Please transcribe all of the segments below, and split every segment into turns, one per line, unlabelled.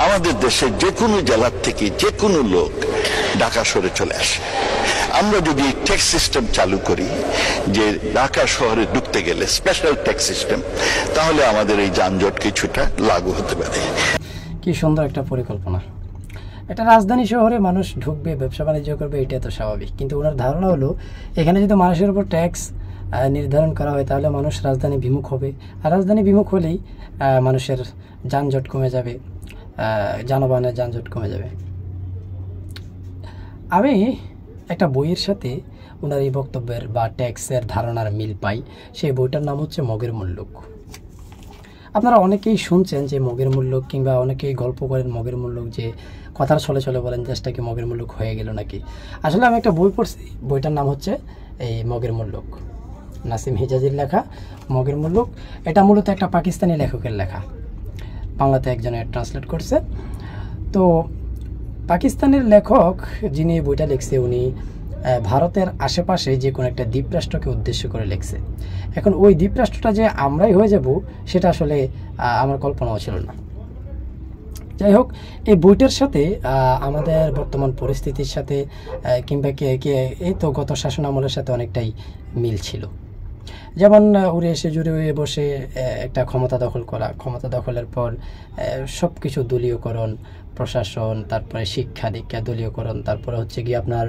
আমাদের দেশের যে কোনো জেলার থেকে যে কোনো লোক ঢাকা শহরে চলে আসে। আমরা যদি ট্যাক্স সিস্টেম চালু করি যে ঢাকা শহরে ঢুকতে গেলে স্পেশাল ট্যাক্স সিস্টেম, তাহলে আমাদের এই যানজট কিছুটা লাগু হতে পারে।
কি সুন্দর একটা পরিকল্পনা। একটা রাজধানী শহরে মানুষ ঢুকবে, ব্যবসা বাণিজ্য করবে, এটা তো স্বাভাবিক। কিন্তু ওনার ধারণা হলো এখানে যদি মানুষের উপর ট্যাক্স নির্ধারণ করা হয় তাহলে মানুষ রাজধানী বিমুখ হবে, আর রাজধানী বিমুখ হলেই মানুষের যানজট কমে যাবে, যানবাহনের যানজট কমে যাবে। আমি একটা বইয়ের সাথে ওনার এই বক্তব্যের বা ট্যাক্সের ধারণার মিল পাই। সেই বইটার নাম হচ্ছে মগের মুল্লুক। আপনারা অনেকেই শুনছেন যে মগের মুল্লুক, কিংবা অনেকেই গল্প করেন মগের মুল্লুক, যে কথার ছলে ছলে বলেন দেশটাকে মগের মুল্লুক হয়ে গেল নাকি। আসলে আমি একটা বই পড়ছি, বইটার নাম হচ্ছে এই মগের মুল্লুক, নাসিম হিজাজির লেখা মগের মুল্লুক। এটা মূলত একটা পাকিস্তানি লেখকের লেখা, বাংলাতে একজনে ট্রান্সলেট করছে। তো পাকিস্তানের লেখক যিনি বইটা লিখছে, উনি ভারতের আশেপাশে যে কোনো একটা দ্বীপরাষ্ট্রকে উদ্দেশ্য করে লিখছে। এখন ওই দ্বীপরাষ্ট্রটা যে আমরাই হয়ে যাব সেটা আসলে আমার কল্পনাও ছিল না। যাই হোক, এই বইটার সাথে আমাদের বর্তমান পরিস্থিতির সাথে কিংবা এই তো গত শাসন আমলের সাথে অনেকটাই মিল ছিল। যেমন উড়ে এসে জুড়ে বসে একটা ক্ষমতা দখল করা, ক্ষমতা দখলের পর সব কিছু দলীয়করণ, প্রশাসন, তারপরে শিক্ষা দীক্ষা দলীয়করণ, তারপরে হচ্ছে কি আপনার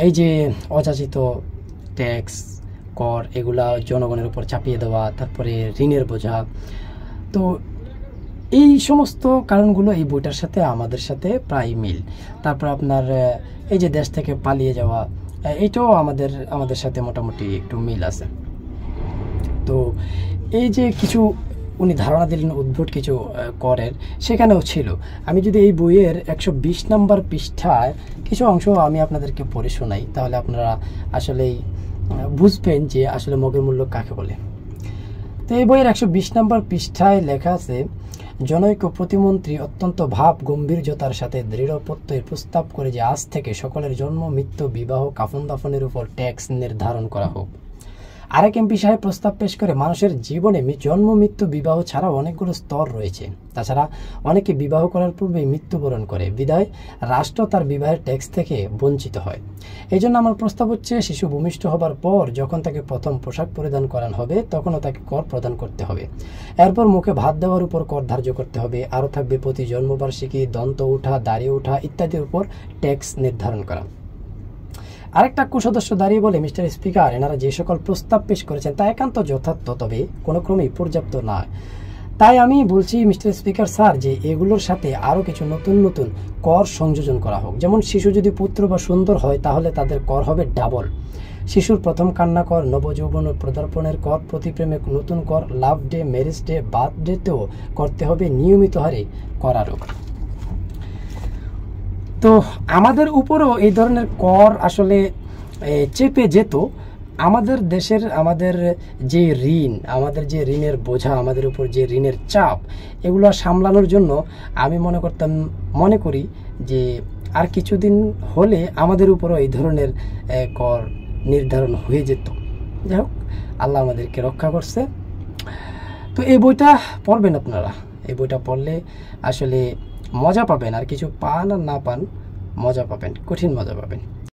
এই যে অযাচিত ট্যাক্স কর এগুলা জনগণের উপর চাপিয়ে দেওয়া, তারপরে ঋণের বোঝা। তো এই সমস্ত কারণগুলো এই বইটার সাথে আমাদের সাথে প্রায় মিল। তারপর আপনার এই যে দেশ থেকে পালিয়ে যাওয়া, এইটাও আমাদের সাথে মোটামুটি একটু মিল আছে। তো এই যে কিছু উনি ধারণা দিলেন উদ্ভট কিছু করের, সেখানেও ছিল। আমি যদি এই বইয়ের 120 নম্বর পৃষ্ঠায় কিছু অংশ আমি আপনাদেরকে পড়ে শোনাই, তাহলে আপনারা আসলেই বুঝবেন যে আসলে মগের মুল্লুক কাকে বলে। তো এই বইয়ের 120 নম্বর পৃষ্ঠায় লেখা আছে, জনৈক প্রতিমন্ত্রী অত্যন্ত ভাব গম্ভীর্যতার সাথে দৃঢ় প্রত্যয়ের প্রস্তাব করে যে আজ থেকে সকলের জন্ম, মৃত্যু, বিবাহ, কাফন দাফনের উপর ট্যাক্স নির্ধারণ করা হোক। আরেক এমপি সাহেব প্রস্তাব পেশ করে, মানুষের জীবনে জন্ম, মৃত্যু, বিবাহ ছাড়াও অনেকগুলো স্তর রয়েছে। তাছাড়া অনেকে বিবাহ করার পূর্বেই মৃত্যুবরণ করে, বিধায় রাষ্ট্র তার বিবাহের ট্যাক্স থেকে বঞ্চিত হয়। এই জন্য আমার প্রস্তাব হচ্ছে, শিশু ভূমিষ্ঠ হবার পর যখন তাকে প্রথম পোশাক পরিধান করানো হবে তখনও তাকে কর প্রদান করতে হবে। এরপর মুখে ভাত দেওয়ার উপর কর ধার্য করতে হবে। আরও থাকবে প্রতি জন্মবার্ষিকী, দন্ত উঠা, দাড়ি ওঠা ইত্যাদির উপর ট্যাক্স নির্ধারণ করা। আরেকটা সদস্য দাঁড়িয়ে বলে, মিস্টার স্পিকার, এনারা যে সকল প্রস্তাব পেশ করেছেন তা একান্ত যথার্থ, তবে কোনো ক্রমেই পর্যাপ্ত নয়। তাই আমি বলছি মিস্টার স্পিকার স্যার, যে এগুলোর সাথে আরও কিছু নতুন নতুন কর সংযোজন করা হোক। যেমন শিশু যদি পুত্র বা সুন্দর হয় তাহলে তাদের কর হবে ডাবল। শিশুর প্রথম কান্না কর, নবযৌবন পদার্পণের কর, প্রতিপ্রেমে নতুন কর, লাভ ডে, ম্যারেজ ডে, বার্থডেতেও করতে হবে নিয়মিত হারে কর আরোপ। তো আমাদের উপরও এই ধরনের কর আসলে চেপে যেত। আমাদের দেশের আমাদের যে ঋণ, আমাদের যে ঋণের বোঝা, আমাদের উপর যে ঋণের চাপ, এগুলো সামলানোর জন্য আমি মনে করি যে আর কিছুদিন হলে আমাদের উপরও এই ধরনের কর নির্ধারণ হয়ে যেত। যাই হোক, আল্লাহ আমাদেরকে রক্ষা করছে। তো এই বইটা পড়বেন আপনারা। এই বইটা পড়লে আসলে মজা পাবেন, আর কিছু পান আর না পান মজা পাবেন, কঠিন মজা পাবেন।